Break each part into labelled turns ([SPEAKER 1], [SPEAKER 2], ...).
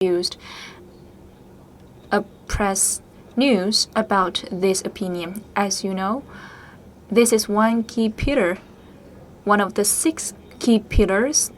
[SPEAKER 1] used a press news about this opinion. As you know, this is one key pillar, one of the 6 key pillars,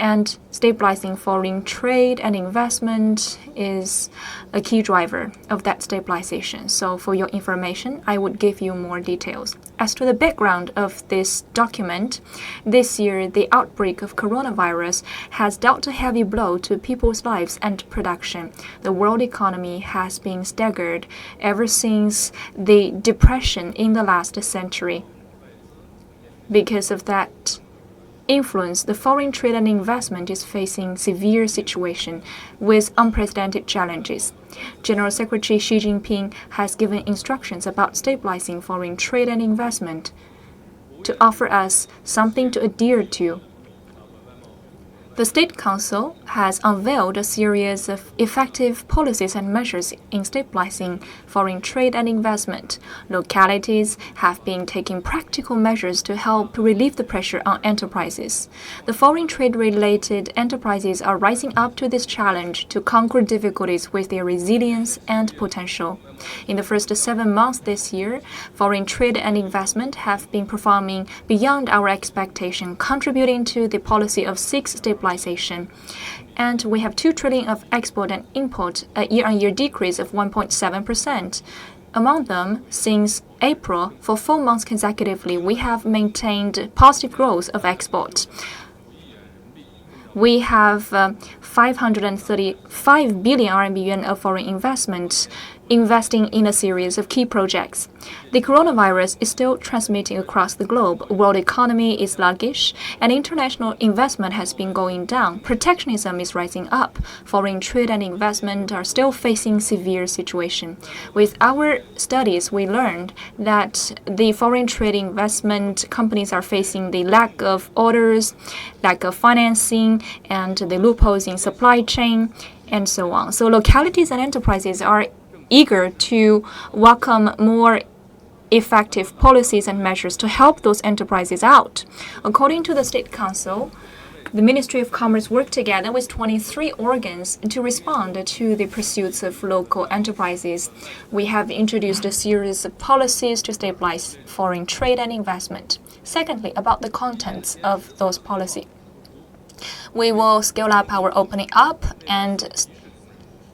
[SPEAKER 1] and stabilizing foreign trade and investment is a key driver of that stabilization. So for your information, I would give you more details. As to the background of this document, this year the outbreak of coronavirus has dealt a heavy blow to people's lives and production. The world economy has been staggered ever since the depression in the last century. Because of that influence, the foreign trade and investment is facing severe situation with unprecedented challenges. General Secretary Xi Jinping has given instructions about stabilizing foreign trade and investment to offer us something to adhere to. The State Council has unveiled a series of effective policies and measures in stabilizing foreign trade and investment. Localities have been taking practical measures to help relieve the pressure on enterprises. The foreign trade-related enterprises are rising up to this challenge to conquer difficulties with their resilience and potential. In the first 7 months this year, foreign trade and investment have been performing beyond our expectation, contributing to the policy of 6 stabilization. And we have 2 trillion of export and import, a year-on-year decrease of 1.7%. Among them, since April, for 4 months consecutively, we have maintained positive growth of export. We have 535 billion RMB of foreign investment investing in a series of key projects. The coronavirus is still transmitting across the globe. World economy is sluggish, and international investment has been going down. Protectionism is rising up. Foreign trade and investment are still facing severe situation. With our studies, we learned that the foreign trade investment companies are facing the lack of orders, lack of financing, and the loopholes in supply chain, and so on. So localities and enterprises are eager to welcome more effective policies and measures to help those enterprises out. According to the State Council, the Ministry of Commerce worked together with 23 organs to respond to the pursuits of local enterprises. We have introduced a series of policies to stabilize foreign trade and investment. Secondly, about the contents of those policies. We will scale up our opening up and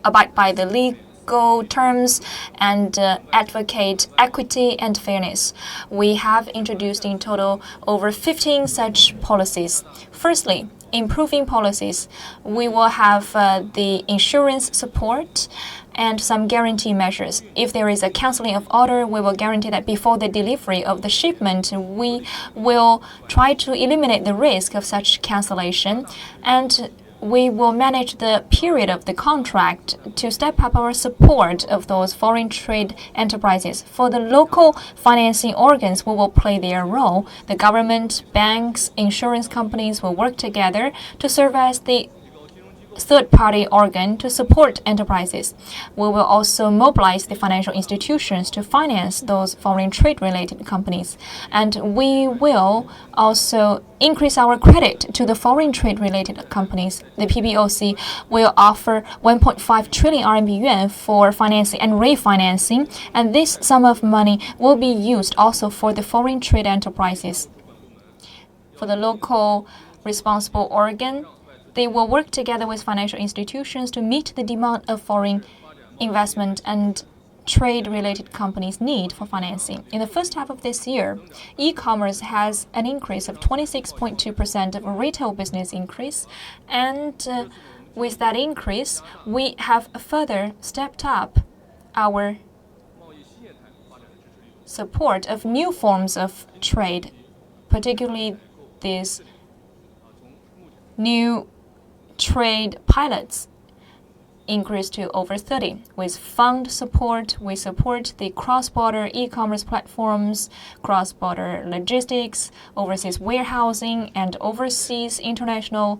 [SPEAKER 1] abide by the legal terms and advocate equity and fairness. We have introduced in total over 15 such policies. Firstly, improving policies. We will have the insurance support and some guarantee measures. If there is a canceling of order, we will guarantee that before the delivery of the shipment, we will try to eliminate the risk of such cancellation, and we will manage the period of the contract to step up our support of those foreign trade enterprises. For the local financing organs, we will play their role. The government, banks, insurance companies will work together to serve as the third-party organ to support enterprises. We will also mobilize the financial institutions to finance those foreign trade-related companies. And we will also increase our credit to the foreign trade-related companies. The PBOC will offer 1.5 trillion RMB yuan for financing and refinancing, and this sum of money will be used also for the foreign trade enterprises. For the local responsible organ, they will work together with financial institutions to meet the demand of foreign investment and trade-related companies' need for financing. In the first half of this year, e-commerce has an increase of 26.2% of a retail business increase, and with that increase, we have further stepped up our support of new forms of trade, particularly these new trade pilots increased to over 30. With fund support, we support the cross-border e-commerce platforms, cross-border logistics, overseas warehousing, and overseas international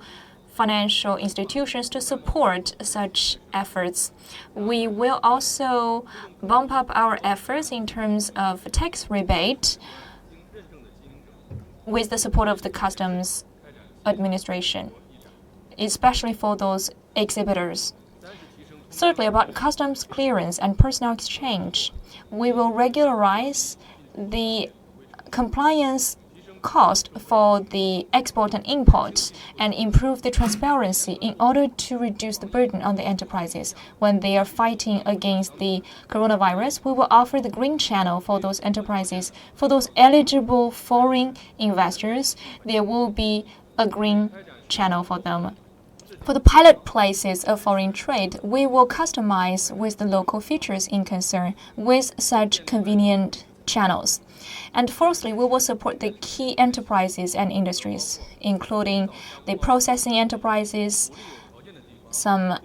[SPEAKER 1] financial institutions to support such efforts. We will also bump up our efforts in terms of tax rebate with the support of the customs administration, especially for those exhibitors. Thirdly, about customs clearance and personnel exchange, we will regularize the compliance cost for the export and import and improve the transparency in order to reduce the burden on the enterprises. When they are fighting against the coronavirus, we will offer the green channel for those enterprises. For those eligible foreign investors, there will be a green channel for them. For the pilot places of foreign trade, we will customize with the local features in concern with such convenient channels. And fourthly, we will support the key enterprises and industries, including the processing enterprises. Some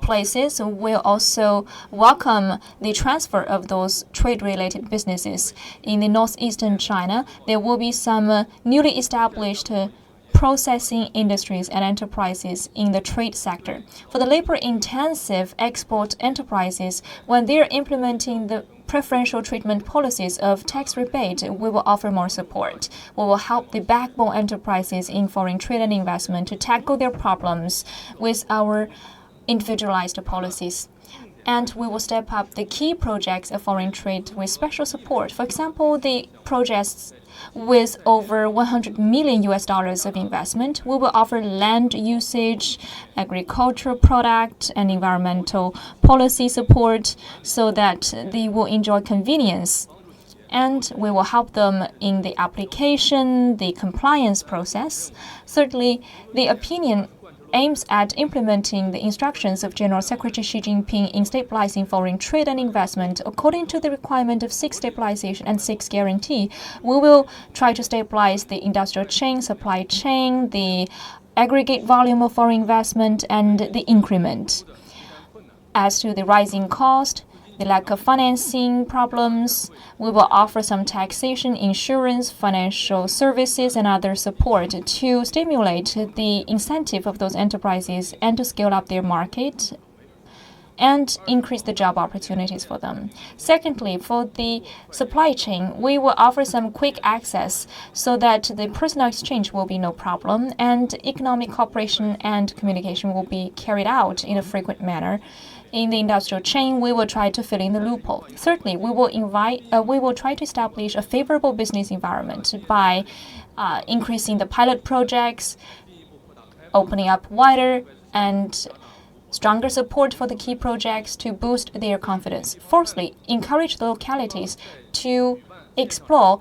[SPEAKER 1] places will also welcome the transfer of those trade-related businesses. In the northeastern China, there will be some newly established processing industries and enterprises in the trade sector. For the labor-intensive export enterprises, when they're implementing the preferential treatment policies of tax rebate, we will offer more support. We will help the backbone enterprises in foreign trade and investment to tackle their problems with our individualized policies. And we will step up the key projects of foreign trade with special support. For example, the projects with over $100 million of investment, we will offer land usage, agricultural product, and environmental policy support so that they will enjoy convenience. And we will help them in the application, the compliance process. Thirdly, the opinion aims at implementing the instructions of General Secretary Xi Jinping in stabilizing foreign trade and investment according to the requirement of 6 stabilization and 6 guarantee. We will try to stabilize the industrial chain, supply chain, the aggregate volume of foreign investment, and the increment. As to the rising cost, the lack of financing problems, we will offer some taxation, insurance, financial services, and other support to stimulate the incentive of those enterprises and to scale up their market and increase the job opportunities for them. Secondly, for the supply chain, we will offer some quick access so that the personnel exchange will be no problem and economic cooperation and communication will be carried out in a frequent manner. In the industrial chain, we will try to fill in the loophole. Thirdly, we will try to establish a favorable business environment by increasing the pilot projects, opening up wider and stronger support for the key projects to boost their confidence. Fourthly, encourage the localities to explore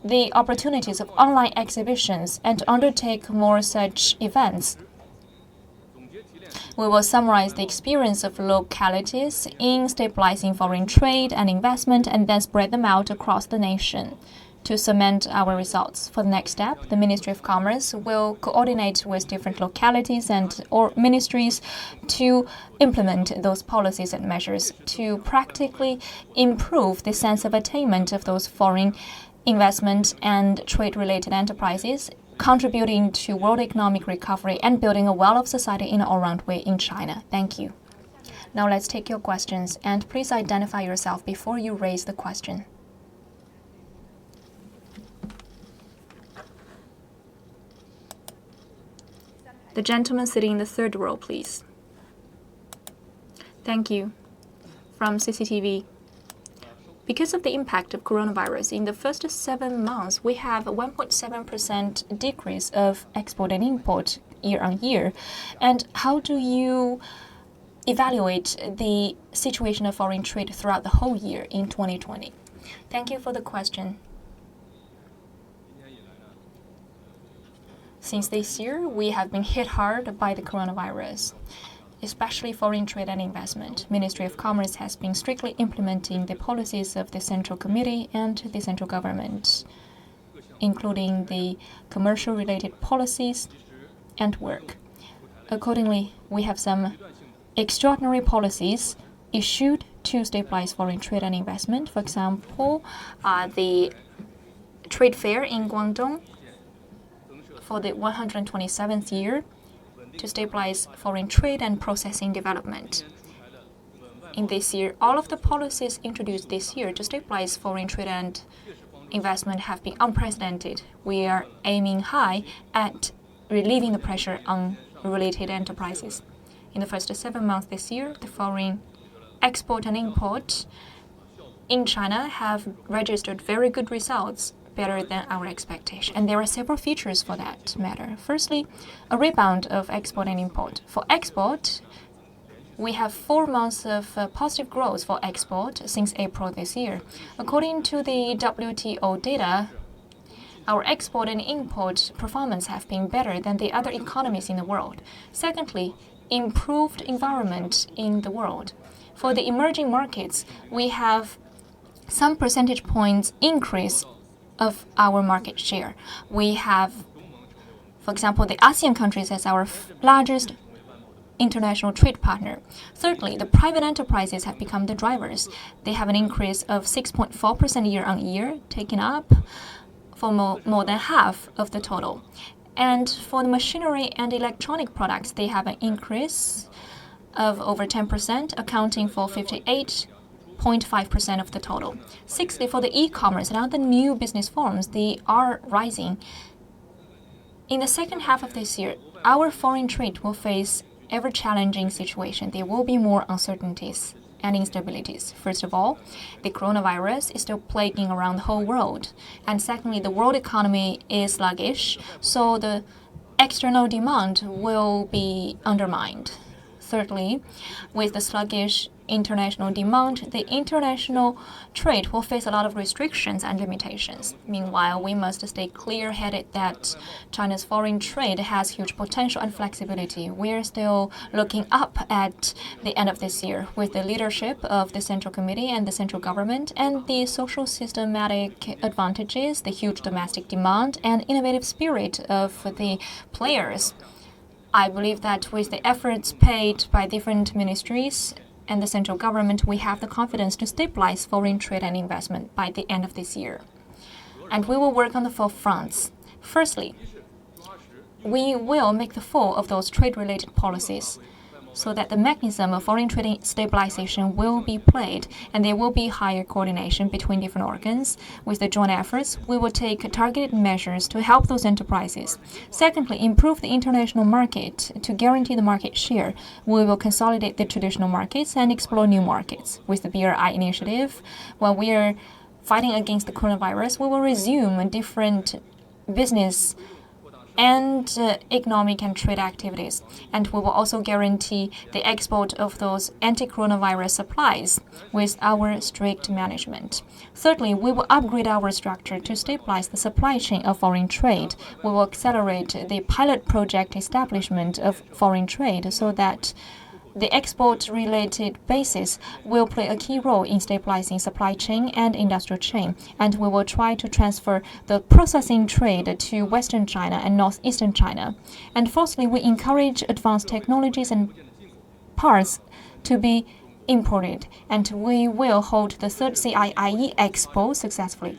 [SPEAKER 1] the opportunities of online exhibitions and to undertake more such events. We will summarize the experience of localities in stabilizing foreign trade and investment and then spread them out across the nation to cement our results. For the next step, the Ministry of Commerce will coordinate with different localities or ministries to implement those policies and measures to practically improve the sense of attainment of those foreign investment and trade-related enterprises, contributing to world economic recovery and building a well of society in an all-round way in China. Thank you. Now let's take your questions, and please identify yourself before you raise the question. The gentleman sitting in the third row, please. Thank you. From CCTV. Because of the impact of coronavirus, in the first 7 months, we have a 1.7% decrease of export and import year on year. And how do you evaluate the situation of foreign trade throughout the whole year in 2020? Thank you for the question. Since this year, we have been hit hard by the coronavirus, especially foreign trade and investment. Ministry of Commerce has been strictly implementing the policies of the Central Committee and the central government, including the commercial-related policies and work. Accordingly, we have some extraordinary policies issued to stabilize foreign trade and investment. For example, the trade fair in Guangdong for the 127th year, to stabilize foreign trade and processing development. In this year, all of the policies introduced this year to stabilize foreign trade and investment have been unprecedented. We are aiming high at relieving the pressure on related enterprises. In the first 7 months this year, the foreign export and import in China have registered very good results, better than our expectation. And there are several features for that matter. Firstly, a rebound of export and import. For export, we have 4 months of positive growth for export since April this year. According to the WTO data, our export and import performance have been better than the other economies in the world. Secondly, improved environment in the world. For the emerging markets, we have some percentage points increase of our market share. We have, for example, the ASEAN countries as our largest international trade partner. Thirdly, the private enterprises have become the drivers. They have an increase of 6.4% year-on-year, taking up for more than half of the total. And for the machinery and electronic products, they have an increase of over 10%, accounting for 58.5% of the total. Sixthly, for the e-commerce and other new business forms, they are rising. In the second half of this year, our foreign trade will face ever-challenging situation. There will be more uncertainties and instabilities. First of all, the coronavirus is still plaguing around the whole world. And secondly, the world economy is sluggish, so the external demand will be undermined. Thirdly, with the sluggish international demand, the international trade will face a lot of restrictions and limitations. Meanwhile, we must stay clear-headed that China's foreign trade has huge potential and flexibility. We're still looking up at the end of this year with the leadership of the Central Committee and the central government and the social systematic advantages, the huge domestic demand, and innovative spirit of the players. I believe that with the efforts paid by different ministries and the central government, we have the confidence to stabilize foreign trade and investment by the end of this year. And we will work on the 4 fronts. Firstly, we will make the full of those trade-related policies so that the mechanism of foreign trade stabilization will be played and there will be higher coordination between different organs. With the joint efforts, we will take targeted measures to help those enterprises. Secondly, improve the international market to guarantee the market share. We will consolidate the traditional markets and explore new markets. With the BRI initiative, while we are fighting against the coronavirus, we will resume different business and economic and trade activities. And we will also guarantee the export of those anti-coronavirus supplies with our strict management. Thirdly, we will upgrade our structure to stabilize the supply chain of foreign trade. We will accelerate the pilot project establishment of foreign trade so that the export-related basis will play a key role in stabilizing supply chain and industrial chain, and we will try to transfer the processing trade to Western China and Northeastern China. And fourthly, we encourage advanced technologies and parts to be imported, and we will hold the 3rd CIIE Expo successfully.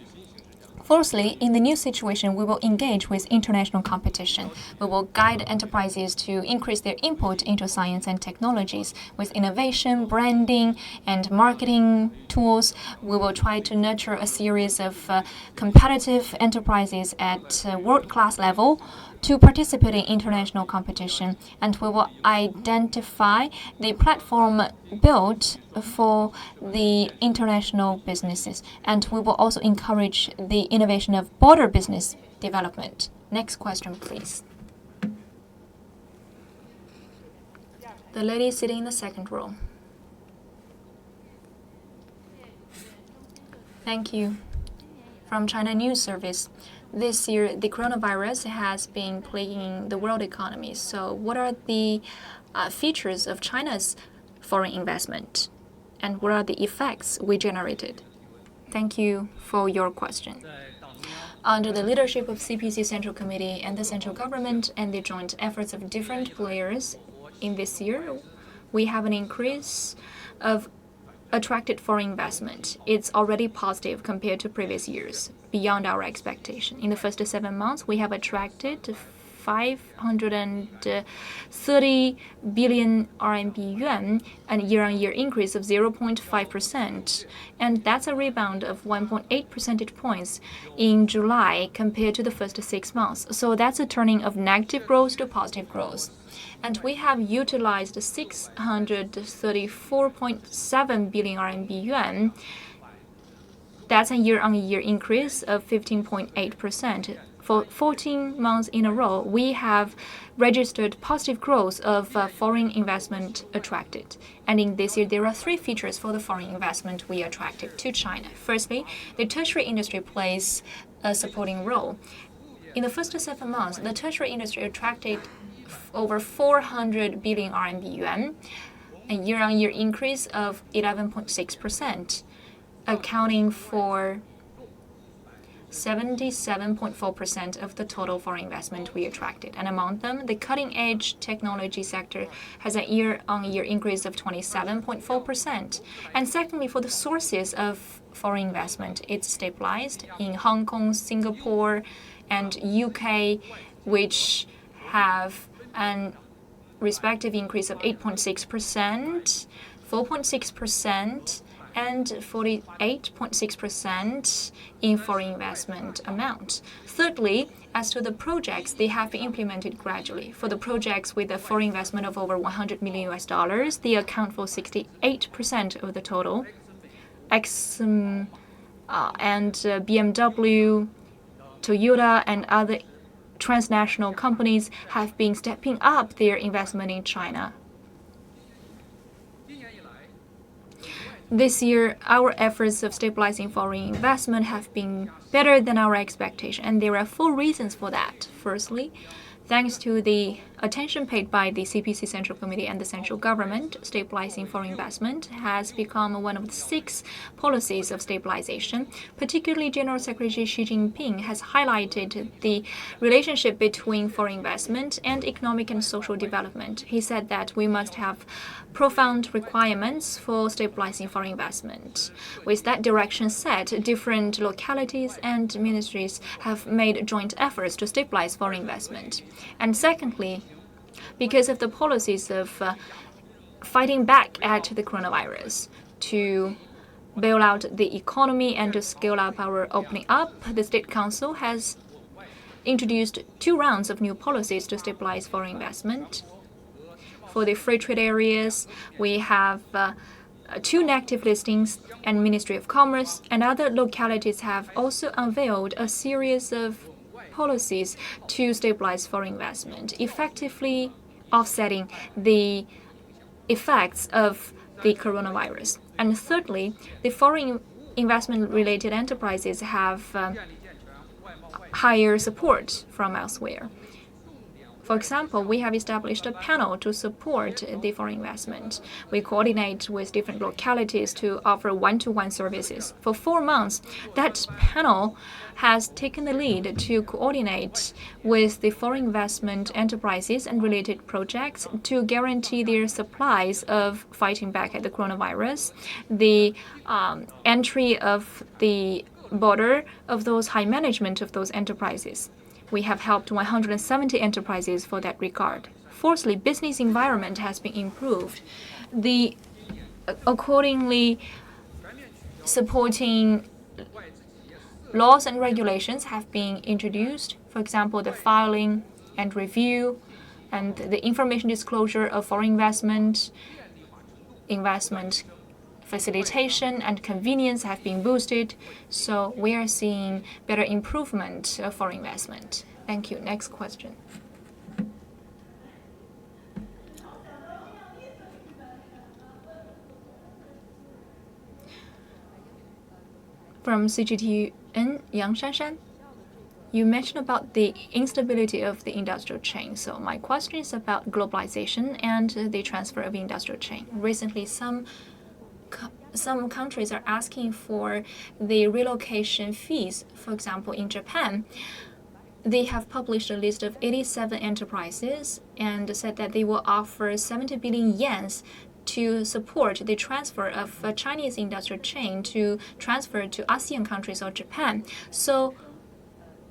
[SPEAKER 1] Fourthly, in the new situation, we will engage with international competition. We will guide enterprises to increase their input into science and technologies. With innovation, branding, and marketing tools, we will try to nurture a series of competitive enterprises at world-class level to participate in international competition, and we will identify the platform built for the international businesses, and we will also encourage the innovation of border business development. Next question, please. The lady sitting in the 2nd row. Thank you. From China News Service. This year, the coronavirus has been plaguing the world economy. So what are the features of China's foreign investment? And what are the effects we generated? Thank you for your question. Under the leadership of CPC Central Committee and the central government and the joint efforts of different players in this year, we have an increase of attracted foreign investment. It's already positive compared to previous years, beyond our expectation. In the first 7 months, we have attracted 530 billion RMB yuan, a year-on-year increase of 0.5%. And that's a rebound of 1.8 percentage points in July compared to the first 6 months. So that's a turning of negative growth to positive growth. And we have utilized 634.7 billion RMB yuan. That's a year-on-year increase of 15.8%. For 14 months in a row, we have registered positive growth of foreign investment attracted. And in this year, there are 3 features for the foreign investment we attracted to China. Firstly, the tertiary industry plays a supporting role. In the first 7 months, the tertiary industry attracted over 400 billion RMB yuan, a year-on-year increase of 11.6%, accounting for 77.4% of the total foreign investment we attracted. And among them, the cutting-edge technology sector has a year-on-year increase of 27.4%. And secondly, for the sources of foreign investment, it's stabilized in Hong Kong, Singapore, and UK, which have a respective increase of 8.6%, 4.6%, and 48.6% in foreign investment amount. Thirdly, as to the projects, they have been implemented gradually. For the projects with a foreign investment of over $100 million, they account for 68% of the total. Exxon and BMW, Toyota, and other transnational companies have been stepping up their investment in China. This year, our efforts of stabilizing foreign investment have been better than our expectation, and there are 4 reasons for that. Firstly, thanks to the attention paid by the CPC Central Committee and the central government, stabilizing foreign investment has become one of the 6 policies of stabilization. Particularly, General Secretary Xi Jinping has highlighted the relationship between foreign investment and economic and social development. He said that we must have profound requirements for stabilizing foreign investment. With that direction set, different localities and ministries have made joint efforts to stabilize foreign investment. And secondly, because of the policies of fighting back at the coronavirus to bail out the economy and to scale up our opening up, the State Council has introduced 2 rounds of new policies to stabilize foreign investment. For the free trade areas, we have 2 negative listings, and Ministry of Commerce and other localities have also unveiled a series of policies to stabilize foreign investment, effectively offsetting the effects of the coronavirus. And thirdly, the foreign investment-related enterprises have higher support from elsewhere. For example, we have established a panel to support the foreign investment. We coordinate with different localities to offer one-to-one services. For 4 months, that panel has taken the lead to coordinate with the foreign investment enterprises and related projects to guarantee their supplies of fighting back at the coronavirus, the entry of the border of those high management of those enterprises. We have helped 170 enterprises for that regard. Fourthly, business environment has been improved. Accordingly, supporting laws and regulations have been introduced. For example, the filing and review and the information disclosure of foreign investment facilitation and convenience have been boosted, so we are seeing better improvement of foreign investment. Thank you. Next question. From CGTN, Yang Shanshan. You mentioned about the instability of the industrial chain. So my question is about globalization and the transfer of industrial chain. Recently, some countries are asking for the relocation fees. For example, in Japan, they have published a list of 87 enterprises and said that they will offer 70 billion yen to support the transfer of a Chinese industrial chain to transfer to ASEAN countries or Japan. So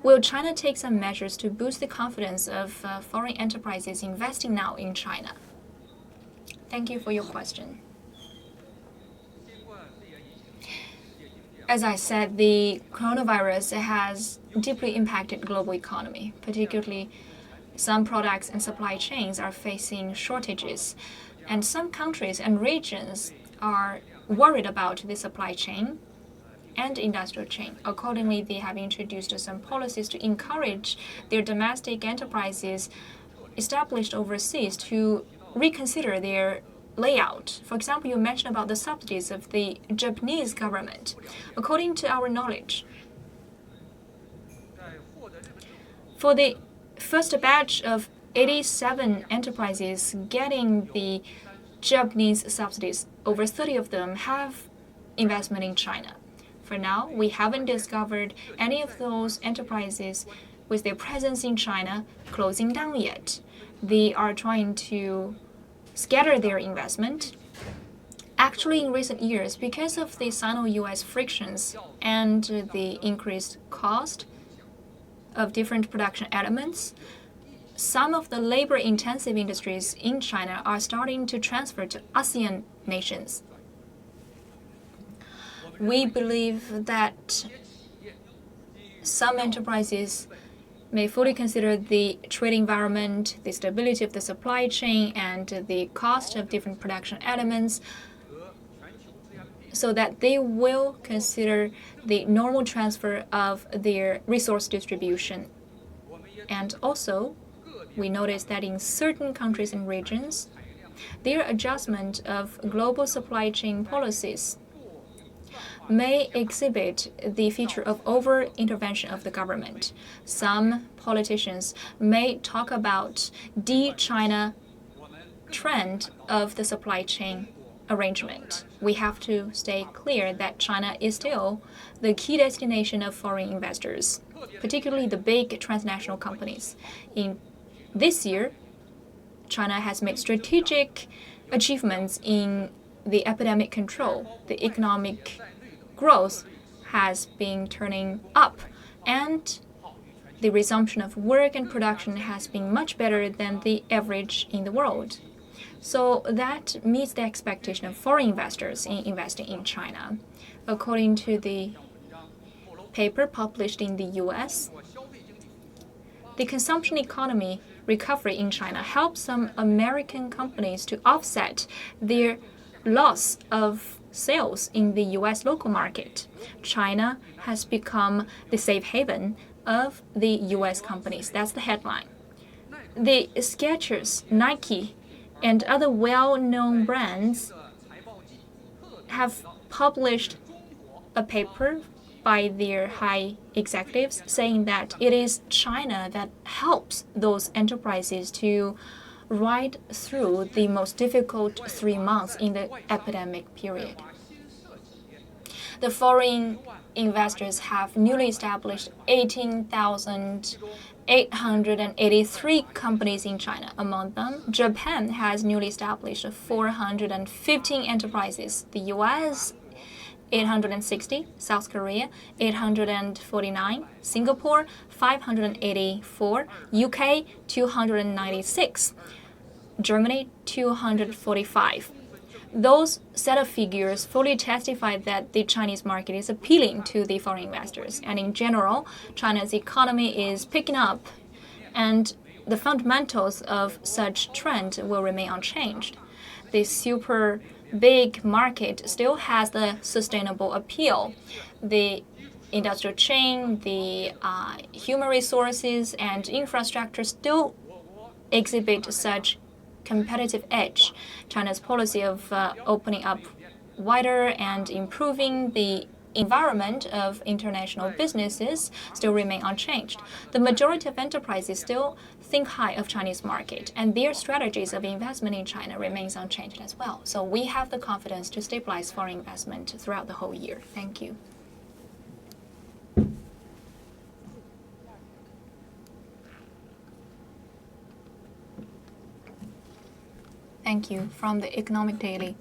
[SPEAKER 1] Will China take some measures to boost the confidence of foreign enterprises investing now in China? Thank you for your question. As I said, the coronavirus has deeply impacted global economy, particularly some products and supply chains are facing shortages, and some countries and regions are worried about the supply chain and industrial chain. Accordingly, they have introduced some policies to encourage their domestic enterprises established overseas to reconsider their layout. For example, you mentioned about the subsidies of the Japanese government. According to our knowledge, for the first batch of 87 enterprises getting the Japanese subsidies, over 30 of them have investment in China. For now, we haven't discovered any of those enterprises with their presence in China closing down yet. They are trying to scatter their investment. Actually, in recent years, because of the Sino-US frictions and the increased cost of different production elements, some of the labor-intensive industries in China are starting to transfer to ASEAN nations. We believe that some enterprises may fully consider the trade environment, the stability of the supply chain, and the cost of different production elements, so that they will consider the normal transfer of their resource distribution. And also, we notice that in certain countries and regions, their adjustment of global supply chain policies may exhibit the feature of over-intervention of the government. Some politicians may talk about de-China trend of the supply chain arrangement. We have to stay clear that China is still the key destination of foreign investors, particularly the big transnational companies. In this year, China has made strategic achievements in the epidemic control. The economic growth has been turning up, and the resumption of work and production has been much better than the average in the world. So that meets the expectation of foreign investors in investing in China. According to the paper published in the US, the consumption economy recovery in China helps some American companies to offset their loss of sales in the US local market. China has become the safe haven of the US companies. That's the headline. The Skechers, Nike, and other well-known brands have published a paper by their high executives saying that it is China that helps those enterprises to ride through the most difficult 3 months in the epidemic period. The foreign investors have newly established 18,883 companies in China. Among them, Japan has newly established 415 enterprises. The US, 860, South Korea, 849, Singapore, 584, UK, 296, Germany, 245. Those set of figures fully testify that the Chinese market is appealing to the foreign investors. And in general, China's economy is picking up, and the fundamentals of such trend will remain unchanged. The super big market still has the sustainable appeal. The industrial chain, the human resources, and infrastructure still exhibit such competitive edge. China's policy of opening up wider and improving the environment of international businesses still remain unchanged. The majority of enterprises still think high of Chinese market, and their strategies of investment in China remains unchanged as well. So we have the confidence to stabilize foreign investment throughout the whole year. Thank you. Thank you. From the Economic Daily.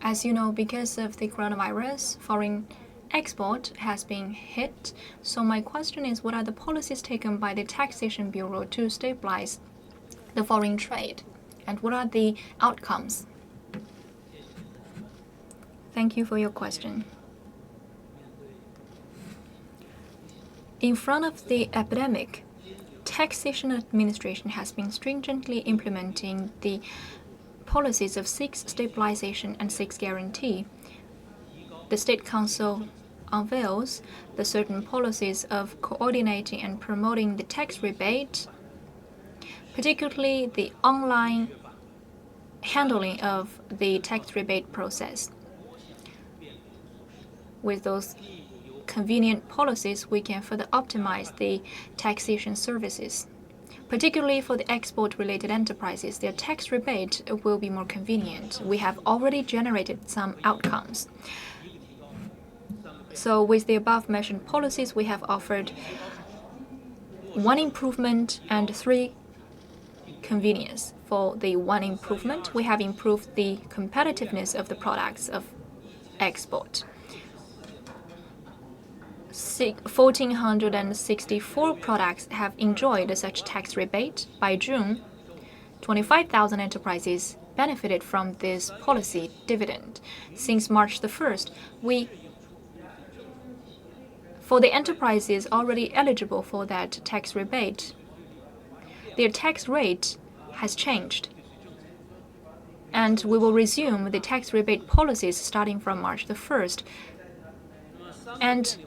[SPEAKER 1] As you know, because of the coronavirus, foreign export has been hit. So my question is, what are the policies taken by the Taxation Bureau to stabilize the foreign trade? And what are the outcomes? Thank you for your question. In front of the epidemic, Taxation Administration has been stringently implementing the policies of six stabilization and six guarantee. The State Council unveils the certain policies of coordinating and promoting the tax rebate, particularly the online handling of the tax rebate process. With those convenient policies, we can further optimize the taxation services. Particularly for the export-related enterprises, their tax rebate will be more convenient. We have already generated some outcomes. So with the above-mentioned policies, we have offered 1 improvement and 3 convenience. For the 1 improvement, we have improved the competitiveness of the products of export. 1,464 products have enjoyed such tax rebate. By June, 25,000 enterprises benefited from this policy dividend. Since March the 1st, for the enterprises already eligible for that tax rebate, their tax rate has changed. And we will resume the tax rebate policies starting from March the 1st. And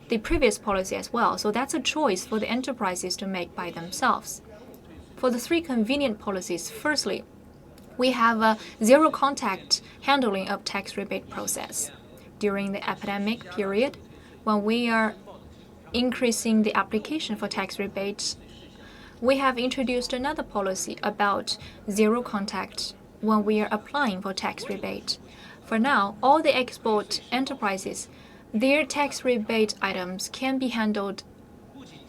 [SPEAKER 1] the previous policy as well. So that's a choice for the enterprises to make by themselves. For the 3 convenient policies, firstly, we have a zero-contact handling of tax rebate process. During the epidemic period, when we are increasing the application for tax rebates, we have introduced another policy about zero contact when we are applying for tax rebate. For now, all the export enterprises, their tax rebate items can be handled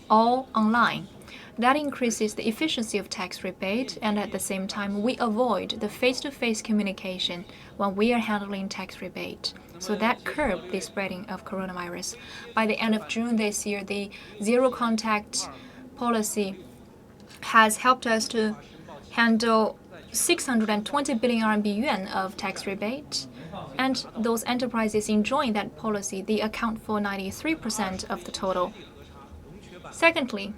[SPEAKER 1] all online. That increases the efficiency of tax rebate, and at the same time, we avoid the face-to-face communication when we are handling tax rebate. So that curbed the spreading of coronavirus. By the end of June this year, the zero-contact policy has helped us to handle 620 billion RMB yuan of tax rebate. And those enterprises enjoying that policy, they account for 93% of the total. Secondly,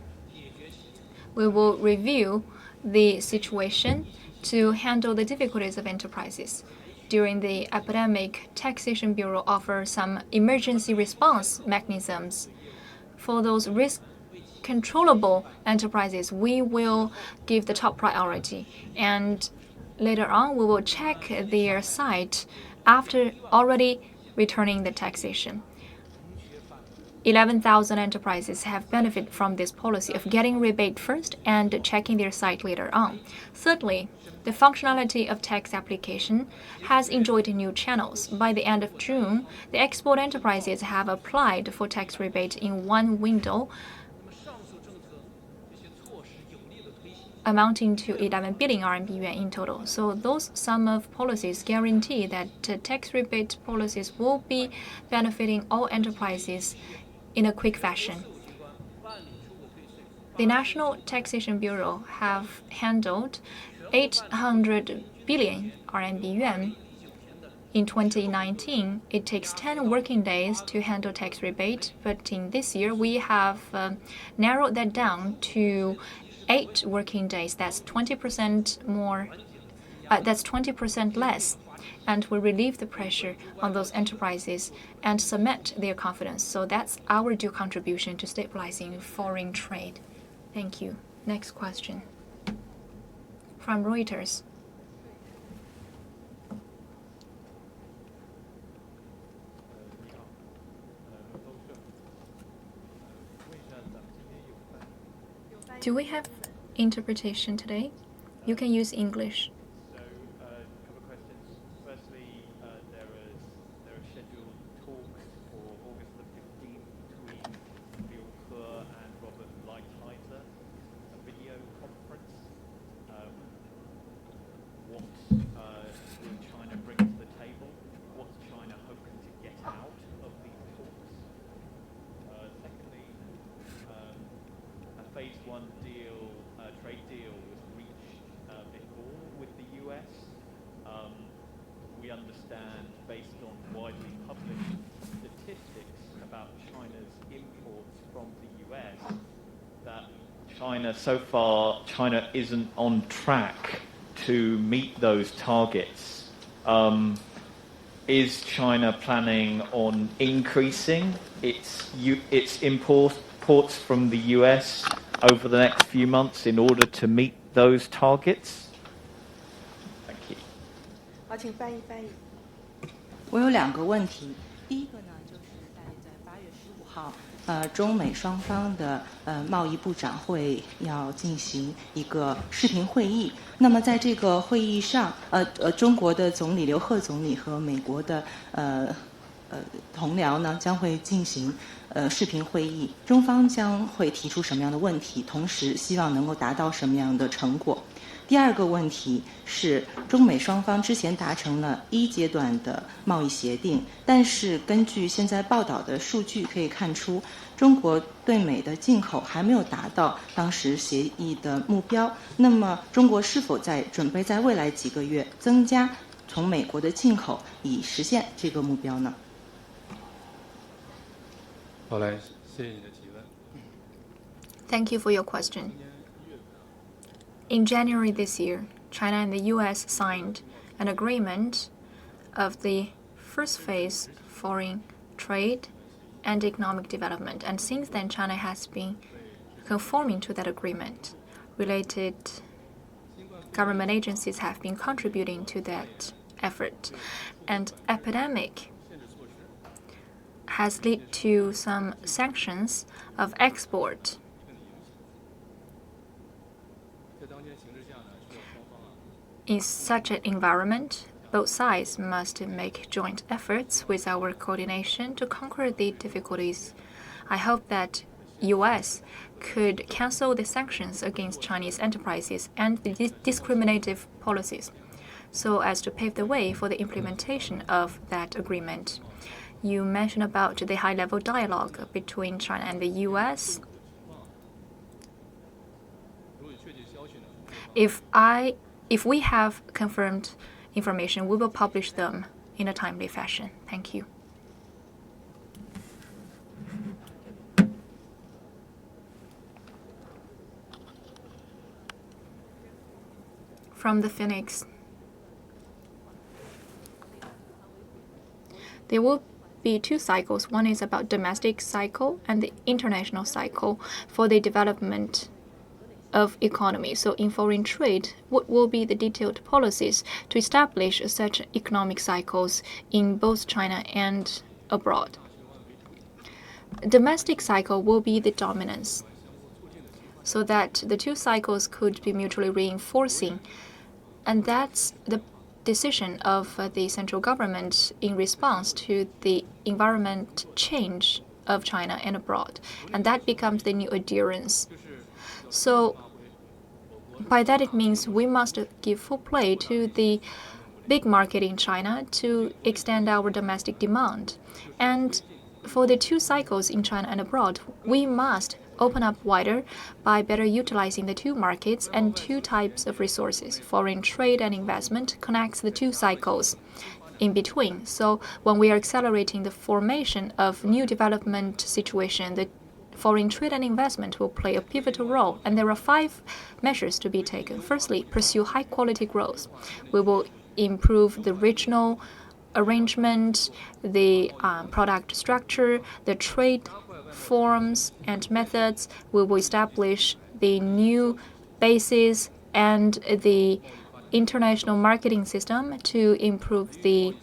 [SPEAKER 1] we will review the situation to handle the difficulties of enterprises. During the epidemic, Taxation Bureau offers some emergency response mechanisms. For those risk-controllable enterprises, we will give the top priority. And later on, we will check their site after already returning the taxation. 11,000 enterprises have benefited from this policy of getting rebate first and checking their site later on. Thirdly, the functionality of tax application has enjoyed new channels. By the end of June, the export enterprises have applied for tax rebate in one window, amounting to 11 billion RMB yuan in total. So those sum of policies guarantee that tax rebate policies will be benefiting all enterprises in a quick fashion. The National Taxation Bureau have handled 800 billion RMB yuan. In 2019, it takes 10 working days to handle tax rebate, but in this year, we have narrowed that down to 8 working days. That's 20% more. That's 20% less, and will relieve the pressure on those enterprises and cement their confidence. So that's our due contribution to stabilizing foreign trade. Thank you. Next question from Reuters. Do we have interpretation today? You can use English.
[SPEAKER 2] So, a couple of questions. Firstly, there are scheduled talks for August the 15th between Yuefeng and Robert Lighthizer, a video conference. What will China bring to the table? What's China hoping to get out of these talks? and based on widely published statistics about China's imports from the US, that China isn't on track to meet those targets. Is China planning on increasing its imports from the US over the next few months in order to meet those targets? Thank you.
[SPEAKER 3] 好，请翻译。
[SPEAKER 4] 我有2个问题，第一个呢，就是在8月15号，中美双方的贸易部长会要进行一个视频会议。那么在这个会议上，中国的总理刘鹤总理和美国的同僚呢将会进行视频会议，中方将会提出什么样的问题，同时希望能够达到什么样的成果。第2个问题是，中美双方之前达成了1阶段的贸易协定，但是根据现在报道的数据可以看出，中国对美的进口还没有达到当时协议的目标。那么，中国是否准备在未来几个月增加从美国的进口，以实现这个目标呢？
[SPEAKER 5] 好嘞，谢谢你的提问。
[SPEAKER 1] Thank you for your question. In January this year, China and the US signed an agreement of the first phase foreign trade and economic development, and since then China has been conforming to that agreement. Related government agencies have been contributing to that effort, and epidemic has led to some sanctions of export. In such an environment, both sides must make joint efforts with our coordination to conquer the difficulties. I hope that US could cancel the sanctions against Chinese enterprises and the discriminative policies, so as to pave the way for the implementation of that agreement. You mentioned about the high-level dialogue between China and the US. If we have confirmed information, we will publish them in a timely fashion. Thank you. From the Phoenix. There will be 2 cycles. One is about domestic cycle and the international cycle for the development of economy. So in foreign trade, what will be the detailed policies to establish such economic cycles in both China and abroad? Domestic cycle will be the dominance, so that the 2 cycles could be mutually reinforcing, and that's the decision of the central government in response to the environment change of China and abroad, and that becomes the new adherence. So by that it means we must give full play to the big market in China to extend our domestic demand. And for the 2 cycles in China and abroad, we must open up wider by better utilizing the 2 markets and 2 types of resources. Foreign trade and investment connects the 2 cycles in between. So when we are accelerating the formation of new development situation, the foreign trade and investment will play a pivotal role, and there are 5 measures to be taken. Firstly, pursue high-quality growth. We will improve the regional arrangement, the product structure, the trade forms and methods. We will establish the new bases and the international marketing system to improve the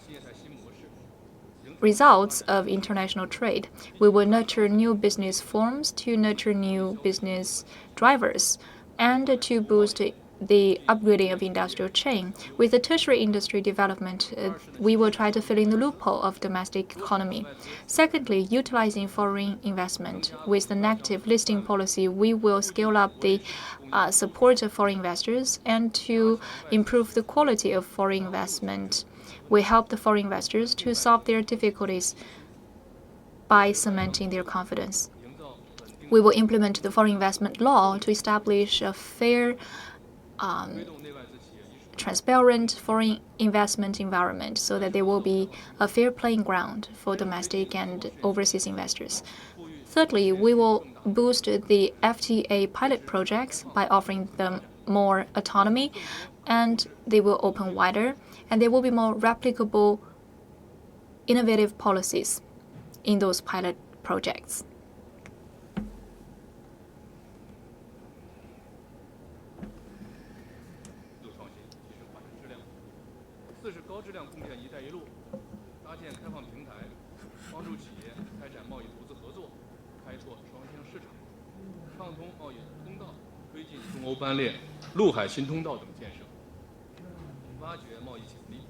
[SPEAKER 1] results of international trade. We will nurture new business forms to nurture new business drivers and to boost the upgrading of industrial chain. With the tertiary industry development, we will try to fill in the loophole of domestic economy. Secondly, utilizing foreign investment. With the negative listing policy, we will scale up the support of foreign investors and to improve the quality of foreign investment. We help the foreign investors to solve their difficulties by cementing their confidence. We will implement the foreign investment law to establish a fair transparent foreign investment environment so that there will be a fair playing ground for domestic and overseas investors. Thirdly, we will boost the FTA pilot projects by offering them more autonomy, and they will open wider, and there will be more replicable, innovative policies in those pilot projects.
[SPEAKER 5] 四是高质量共建“一带一路”，搭建开放平台，帮助企业开展贸易投资合作，开拓双向市场，畅通贸易通道，推进中欧班列、陆海新通道等建设，挖掘贸易潜力，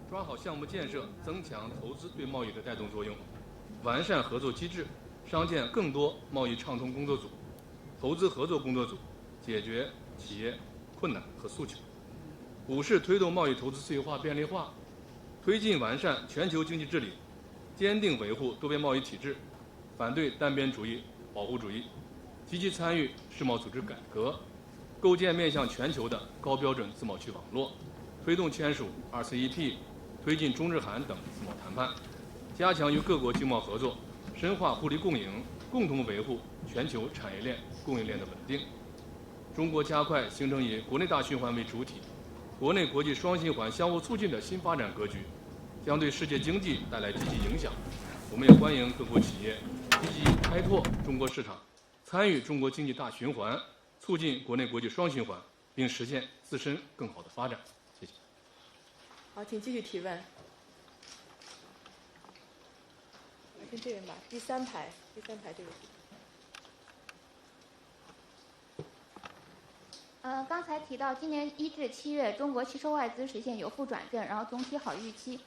[SPEAKER 5] 抓好项目建设，增强投资对贸易的带动作用，完善合作机制，商建更多贸易畅通工作组、投资合作工作组，解决企业困难和诉求。 五是推动贸易投资自由化便利化，推进完善全球经济治理，坚定维护多边贸易体制，反对单边主义、保护主义，积极参与世贸组织改革，构建面向全球的高标准自贸区网络，推动签署RCEP， 推进中日韩等自贸谈判，加强与各国经贸合作，深化互利共赢，共同维护全球产业链、供应链的稳定。中国加快形成以国内大循环为主体。 国内国际双循环相互促进的新发展格局，将对世界经济带来积极影响。我们也欢迎各国企业积极开拓中国市场，参与中国经济大循环，促进国内国际双循环，并实现自身更好的发展。谢谢。
[SPEAKER 3] 好，请继续提问。来，先这边吧，第三排这个。
[SPEAKER 6] 刚才提到今年1至7月，中国吸收外资实现由负转正，然后总体好预期。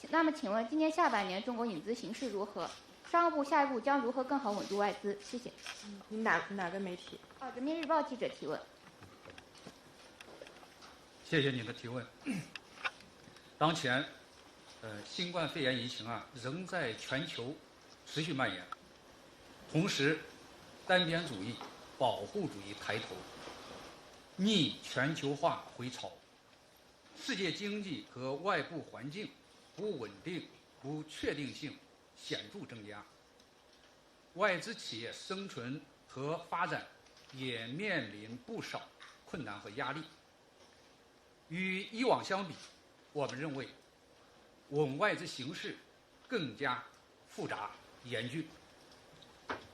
[SPEAKER 6] 那么，请问今年下半年中国引资形势如何？商务部下一步将如何更好稳住外资？谢谢。
[SPEAKER 3] 您哪个媒体？
[SPEAKER 6] 人民日报记者提问。
[SPEAKER 7] 谢谢您的提问。当前，新冠肺炎疫情仍在全球持续蔓延，同时，单边主义、保护主义抬头。 逆全球化回潮，世界经济和外部环境不稳定、不确定性显著增加，外资企业生存和发展也面临不少困难和压力。与以往相比，我们认为稳外资形势更加复杂严峻。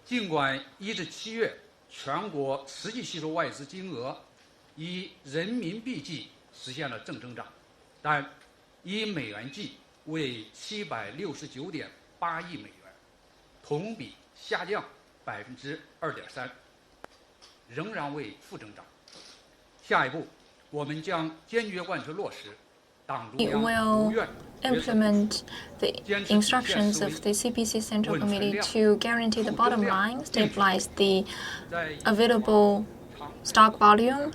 [SPEAKER 7] 尽管1至7月全国实际吸收外资金额 以人民币计实现了正增长，但以美元计为769.8亿美元，同比下降2.3%，仍然为负增长。下一步，我们将坚决贯彻落实党中央、国务院
[SPEAKER 1] implement the instructions of the CPC Central Committee to guarantee the bottom line, stabilize the available stock volume,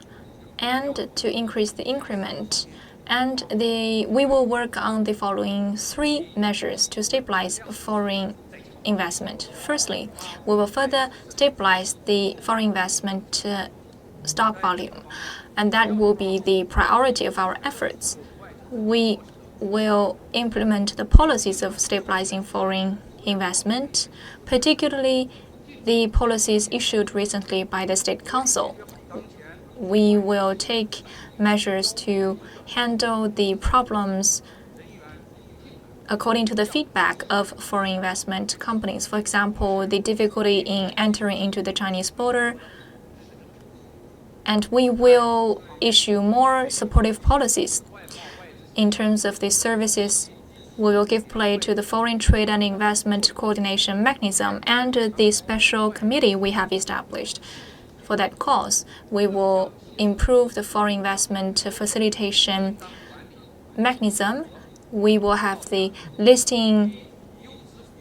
[SPEAKER 1] and to increase the increment. And we will work on the following 3 measures to stabilize foreign investment. Firstly, we will further stabilize the foreign investment stock volume, and that will be the priority of our efforts. We will implement the policies of stabilizing foreign investment, particularly the policies issued recently by the State Council. We will take measures to handle the problems according to the feedback of foreign investment companies. For example, the difficulty in entering into the Chinese border. And we will issue more supportive policies. In terms of the services, we will give play to the Foreign Trade and Investment Coordination Mechanism and the special committee we have established. For that cause, we will improve the foreign investment facilitation mechanism. We will have the listing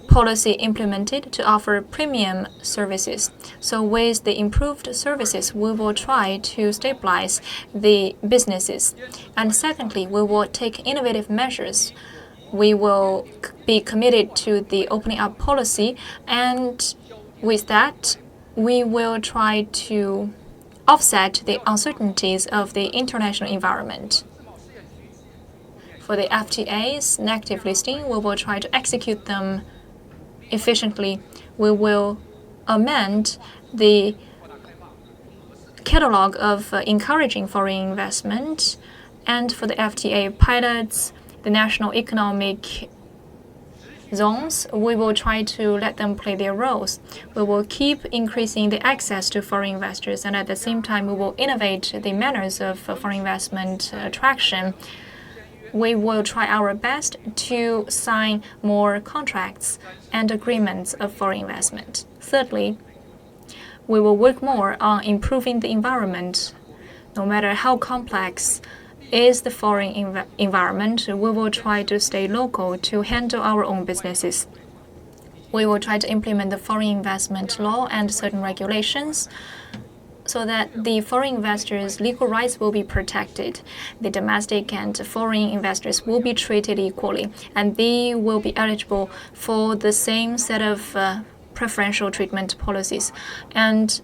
[SPEAKER 1] policy implemented to offer premium services. So with the improved services, we will try to stabilize the businesses. And secondly, we will take innovative measures. We will be committed to the opening up policy, and with that, we will try to offset the uncertainties of the international environment. For the FTAs, negative listing, we will try to execute them efficiently. We will amend the catalog of encouraging foreign investment, and for the FTA pilots, the national economic zones, we will try to let them play their roles. We will keep increasing the access to foreign investors, and at the same time, we will innovate the manners of foreign investment attraction. We will try our best to sign more contracts and agreements of foreign investment. Thirdly, we will work more on improving the environment. No matter how complex is the foreign environment, we will try to stay local to handle our own businesses. We will try to implement the foreign investment law and certain regulations so that the foreign investors' legal rights will be protected. The domestic and foreign investors will be treated equally, and they will be eligible for the same set of preferential treatment policies. And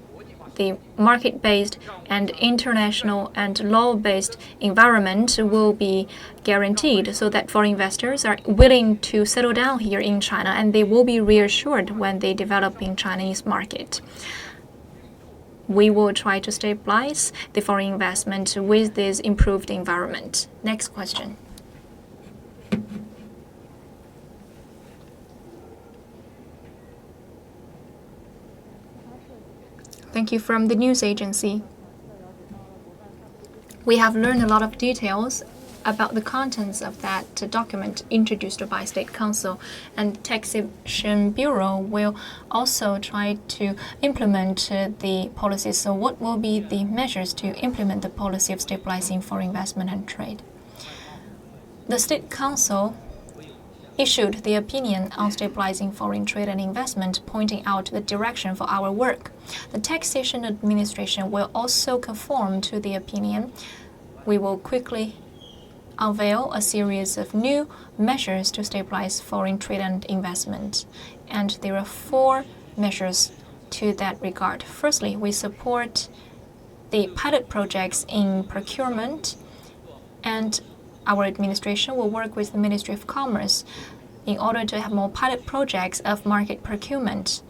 [SPEAKER 1] the market-based and international and law-based environment will be guaranteed so that foreign investors are willing to settle down here in China, and they will be reassured when they develop in Chinese market. We will try to stabilize the foreign investment with this improved environment. Next question. Thank you. From the news agency. We have learned a lot of details about the contents of that document introduced by State Council, and Taxation Bureau will also try to implement the policies. So what will be the measures to implement the policy of stabilizing foreign investment and trade? The State Council issued the opinion on stabilizing foreign trade and investment, pointing out the direction for our work. The Taxation Administration will also conform to the opinion. We will quickly unveil a series of new measures to stabilize foreign trade and investment. And there are 4 measures to that regard. Firstly, we support the pilot projects in procurement, and our administration will work with the Ministry of Commerce in order to have more pilot projects of market procurement.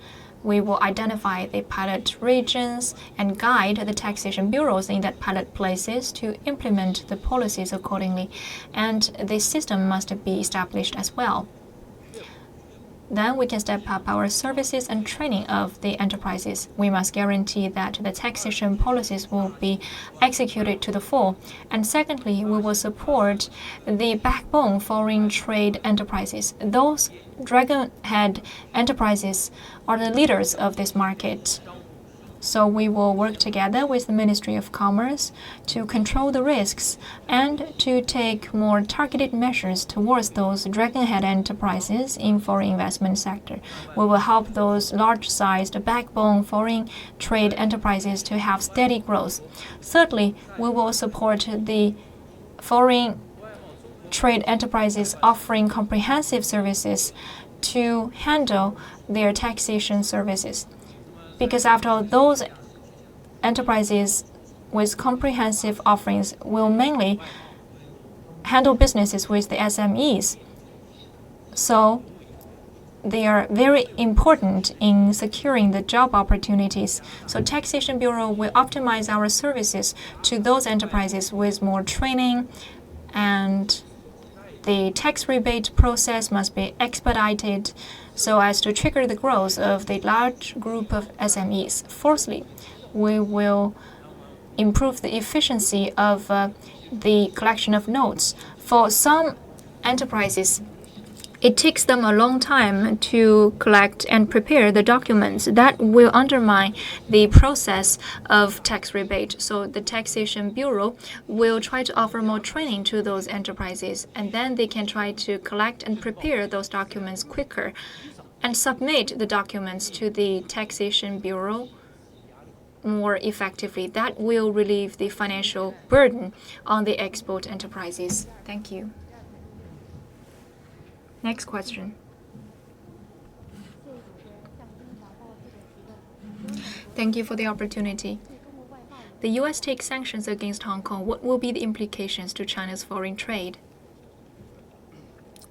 [SPEAKER 1] We will identify the pilot regions and guide the taxation bureaus in that pilot places to implement the policies accordingly, and the system must be established as well. Then we can step up our services and training of the enterprises. We must guarantee that the taxation policies will be executed to the full. And secondly, we will support the backbone foreign trade enterprises. Those dragon-head enterprises are the leaders of this market. So we will work together with the Ministry of Commerce to control the risks and to take more targeted measures towards those dragon-head enterprises in foreign investment sector. We will help those large-sized backbone foreign trade enterprises to have steady growth. Thirdly, we will support the foreign trade enterprises offering comprehensive services to handle their taxation services. Because after all, those enterprises with comprehensive offerings will mainly handle businesses with the SMEs. So they are very important in securing the job opportunities. So Taxation Bureau will optimize our services to those enterprises with more training, and the tax rebate process must be expedited so as to trigger the growth of the large group of SMEs. Fourthly, we will improve the efficiency of the collection of notes. For some enterprises, it takes them a long time to collect and prepare the documents. That will undermine the process of tax rebate. So the Taxation Bureau will try to offer more training to those enterprises, and then they can try to collect and prepare those documents quicker and submit the documents to the Taxation Bureau more effectively. That will relieve the financial burden on the export enterprises. Thank you. Next question. Thank you for the opportunity. The U.S. takes sanctions against Hong Kong. What will be the implications to China's foreign trade?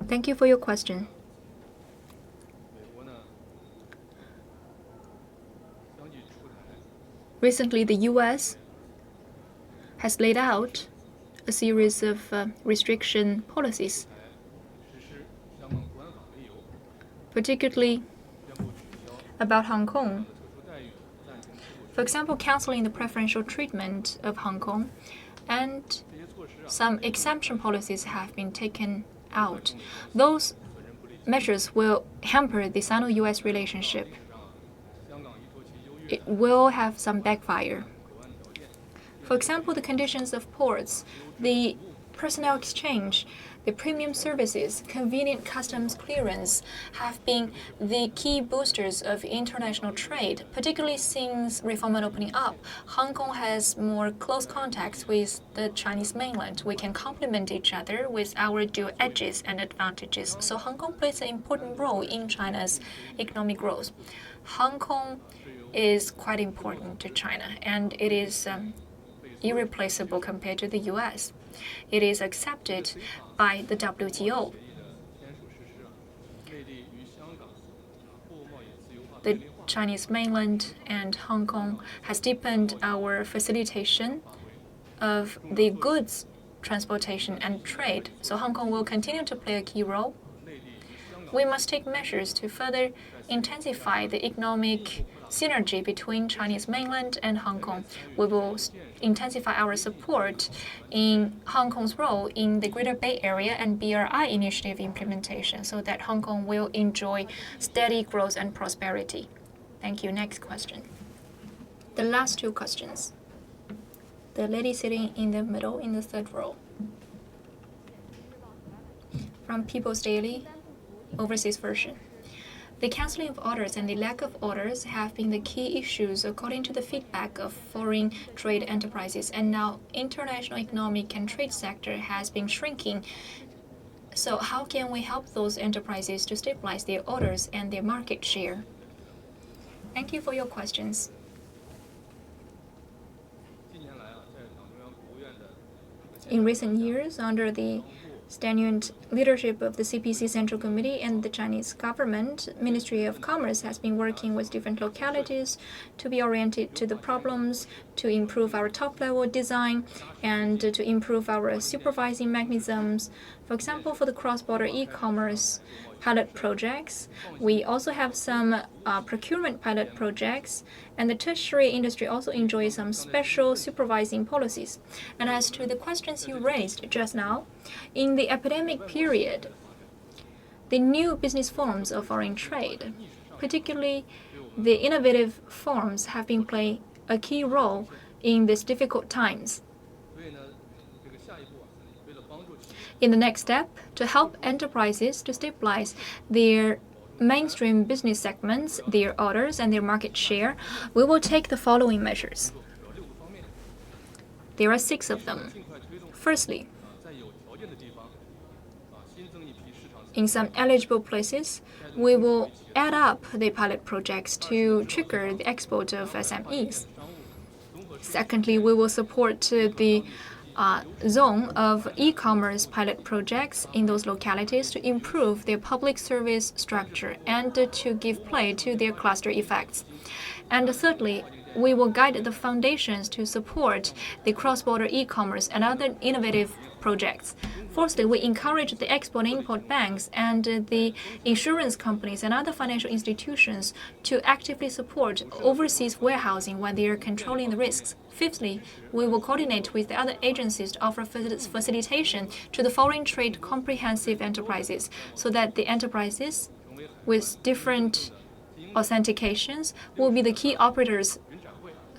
[SPEAKER 1] Thank you for your question.
[SPEAKER 5] 美国呢，相继出台
[SPEAKER 1] Recently, the U.S. has laid out a series of restriction policies,
[SPEAKER 5] 实施香港国安法为由，
[SPEAKER 1] particularly
[SPEAKER 5] 宣布取消
[SPEAKER 1] about Hong Kong.
[SPEAKER 5] 特殊待遇，暂停持股
[SPEAKER 1] For example, canceling the preferential treatment of Hong Kong, and
[SPEAKER 5] 这些措施啊，
[SPEAKER 1] some exemption policies have been taken out. Those measures will hamper the Sino-US relationship.
[SPEAKER 5] 香港一周期优越
[SPEAKER 1] It will have some backfire.
[SPEAKER 5] 口岸条件，
[SPEAKER 1] For example, the conditions of ports, the personnel exchange, the premium services, convenient customs clearance have been the key boosters of international trade, particularly since reform and opening up. Hong Kong has more close contacts with the Chinese mainland. We can complement each other with our dual edges and advantages. So Hong Kong plays an important role in China's economic growth. Hong Kong is quite important to China, and it is irreplaceable compared to the US. It is accepted by the WTO.
[SPEAKER 5] 签署实施啊，内地与香港货物贸易自由化
[SPEAKER 1] The Chinese mainland and Hong Kong has deepened our facilitation of the goods transportation and trade. So Hong Kong will continue to play a key role. We must take measures to further intensify the economic synergy between Chinese mainland and Hong Kong. We will intensify our support in Hong Kong's role in the Greater Bay Area and BRI initiative implementation so that Hong Kong will enjoy steady growth and prosperity. Thank you. Next question. The last two questions. The lady sitting in the middle in the third row. From People's Daily, overseas version. The cancelling of orders and the lack of orders have been the key issues according to the feedback of foreign trade enterprises, and now international economic and trade sector has been shrinking. So how can we help those enterprises to stabilize their orders and their market share? Thank you for your questions.
[SPEAKER 5] 近年来啊，在党中央、国务院的
[SPEAKER 1] In recent years, under the standard leadership of the CPC Central Committee and the Chinese government, Ministry of Commerce has been working with different localities to be oriented to the problems, to improve our top-level design, and to improve our supervising mechanisms. For example, for the cross-border e-commerce pilot projects, we also have some procurement pilot projects, and the tertiary industry also enjoys some special supervising policies. And as to the questions you raised just now, in the epidemic period, the new business forms of foreign trade, particularly the innovative forms, have been playing a key role in these difficult times.
[SPEAKER 5] 所以呢，这个下一步啊，为了帮助企业
[SPEAKER 1] In the next step, to help enterprises to stabilize their mainstream business segments, their orders, and their market share, we will take the following measures.
[SPEAKER 5] 有6个方面，
[SPEAKER 1] There are 6 of them.
[SPEAKER 5] 尽快推动
[SPEAKER 1] Firstly,
[SPEAKER 5] 在有条件的地方新增一批市场
[SPEAKER 1] in some eligible places, we will add up the pilot projects to trigger the export of SMEs. Secondly, we will support the zone of e-commerce pilot projects in those localities to improve their public service structure and to give play to their cluster effects. And thirdly, we will guide the foundations to support the cross-border e-commerce and other innovative projects. Fourthly, we encourage the export-import banks and the insurance companies and other financial institutions to actively support overseas warehousing when they are controlling the risks. Fifthly, we will coordinate with the other agencies to offer facilitation to the foreign trade comprehensive enterprises so that the enterprises with different authentications will be the key operators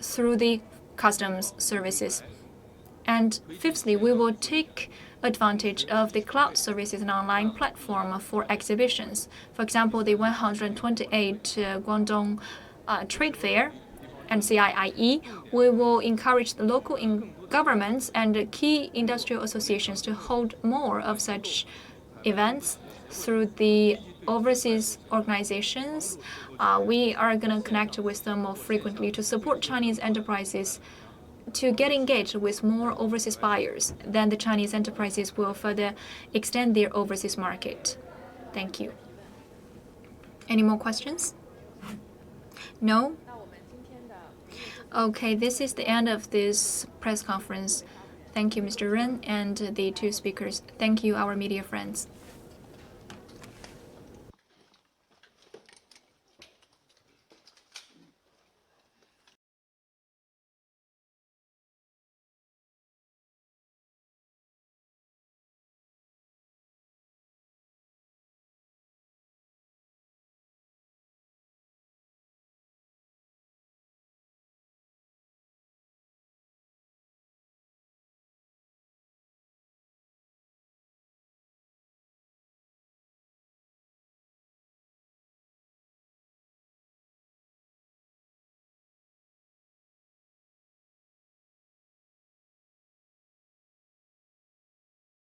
[SPEAKER 1] through the customs services. And fifthly, we will take advantage of the cloud services and online platform for exhibitions. For example, the 128 Guangdong Trade Fair and CIIE, we will encourage the local governments and key industrial associations to hold more of such events through the overseas organizations. We are going to connect with them more frequently to support Chinese enterprises to get engaged with more overseas buyers, then the Chinese enterprises will further extend their overseas market. Thank you. Any more questions? No? Okay, this is the end of this press conference. Thank you, Mr. Ren, and the two speakers. Thank you, our media friends.